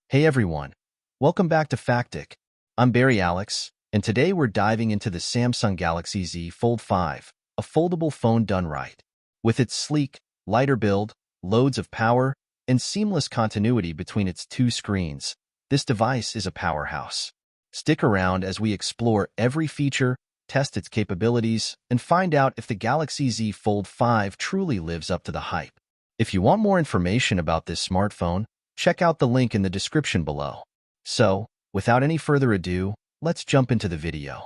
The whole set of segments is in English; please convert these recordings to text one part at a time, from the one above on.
Hey everyone, welcome back to Factic. I'm Barry Alex, and today we're diving into the Samsung Galaxy Z Fold 5, a foldable phone done right. With its sleek, lighter build, loads of power, and seamless continuity between its two screens, this device is a powerhouse. Stick around as we explore every feature, test its capabilities, and find out if the Galaxy Z Fold 5 truly lives up to the hype. If you want more information about this smartphone, check out the link in the description below. So, without any further ado, let's jump into the video.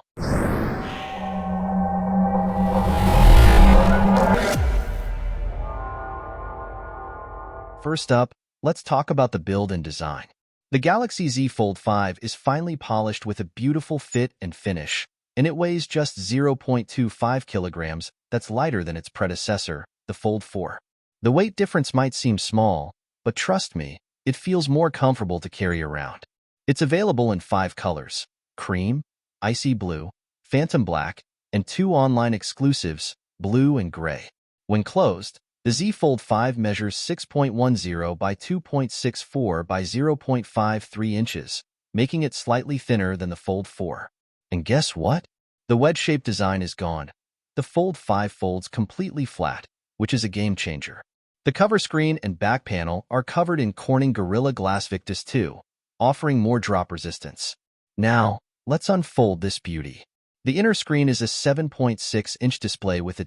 First up, let's talk about the build and design. The Galaxy Z Fold 5 is finely polished with a beautiful fit and finish, and it weighs just 0.25 kilograms. That's lighter than its predecessor, the Fold 4. The weight difference might seem small, but trust me, it feels more comfortable to carry around. It's available in 5 colors: cream, icy blue, phantom black, and 2 online exclusives, blue and gray. When closed, the Z Fold 5 measures 6.10 by 2.64 by 0.53 inches, making it slightly thinner than the Fold 4. And guess what? The wedge-shaped design is gone. The Fold 5 folds completely flat, which is a game changer. The cover screen and back panel are covered in Corning Gorilla Glass Victus 2, offering more drop resistance. Now, let's unfold this beauty. The inner screen is a 7.6-inch display with a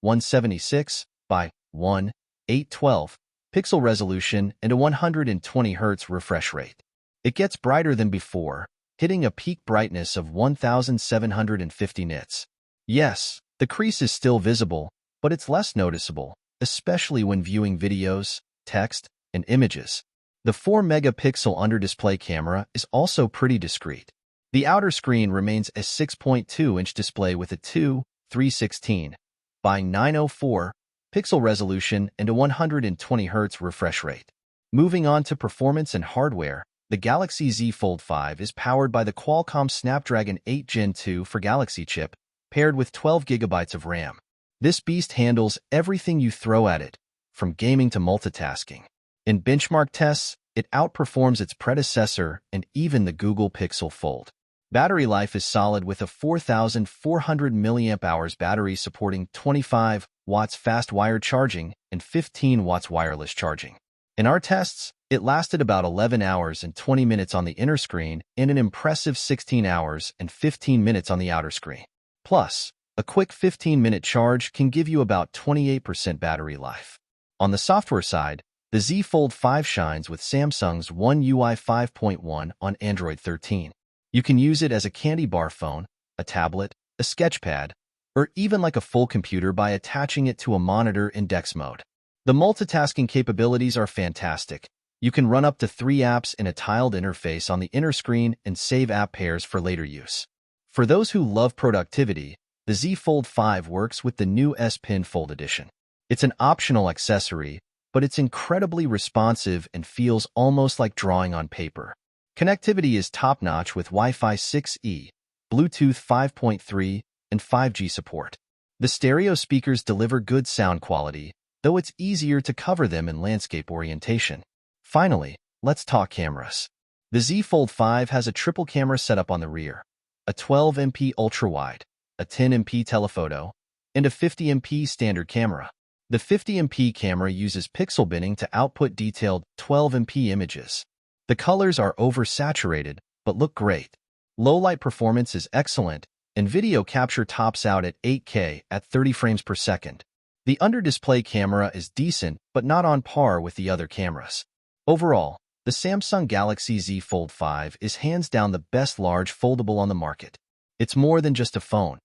176 by 812 pixel resolution and a 120 Hz refresh rate. It gets brighter than before, hitting a peak brightness of 1750 nits. Yes, the crease is still visible, but it's less noticeable, especially when viewing videos, text, and images. The 4-megapixel under-display camera is also pretty discreet. The outer screen remains a 6.2-inch display with a 316 by 904 pixel resolution and a 120 Hz refresh rate. Moving on to performance and hardware, the Galaxy Z Fold 5 is powered by the Qualcomm Snapdragon 8 Gen 2 for Galaxy chip, paired with 12 GB of RAM. This beast handles everything you throw at it, from gaming to multitasking. In benchmark tests, it outperforms its predecessor and even the Google Pixel Fold. Battery life is solid with a 4,400 mAh battery supporting 25 watts fast wired charging and 15 watts wireless charging. In our tests, it lasted about 11 hours and 20 minutes on the inner screen and an impressive 16 hours and 15 minutes on the outer screen. Plus, a quick 15-minute charge can give you about 28% battery life. On the software side, the Z Fold 5 shines with Samsung's One UI 5.1 on Android 13. You can use it as a candy bar phone, a tablet, a sketchpad, or even like a full computer by attaching it to a monitor in DeX mode. The multitasking capabilities are fantastic. You can run up to 3 apps in a tiled interface on the inner screen and save app pairs for later use. For those who love productivity, the Z Fold 5 works with the new S Pen Fold Edition. It's an optional accessory, but it's incredibly responsive and feels almost like drawing on paper. Connectivity is top-notch with Wi-Fi 6E, Bluetooth 5.3, and 5G support. The stereo speakers deliver good sound quality, though it's easier to cover them in landscape orientation. Finally, let's talk cameras. The Z Fold 5 has a triple camera setup on the rear, a 12MP ultra-wide, a 10MP telephoto, and a 50MP standard camera. The 50MP camera uses pixel binning to output detailed 12MP images. The colors are oversaturated, but look great. Low-light performance is excellent, and video capture tops out at 8K at 30 frames per second. The under-display camera is decent, but not on par with the other cameras. Overall, the Samsung Galaxy Z Fold 5 is hands down the best large foldable on the market. It's more than just a phone.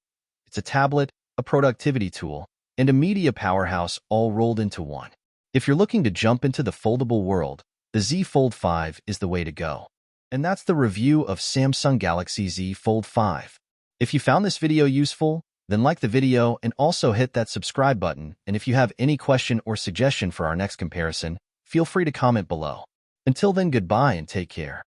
It's a tablet, a productivity tool, and a media powerhouse all rolled into one. If you're looking to jump into the foldable world, the Z Fold 5 is the way to go. And that's the review of Samsung Galaxy Z Fold 5. If you found this video useful, then like the video and also hit that subscribe button. And if you have any question or suggestion for our next comparison, feel free to comment below. Until then, goodbye and take care.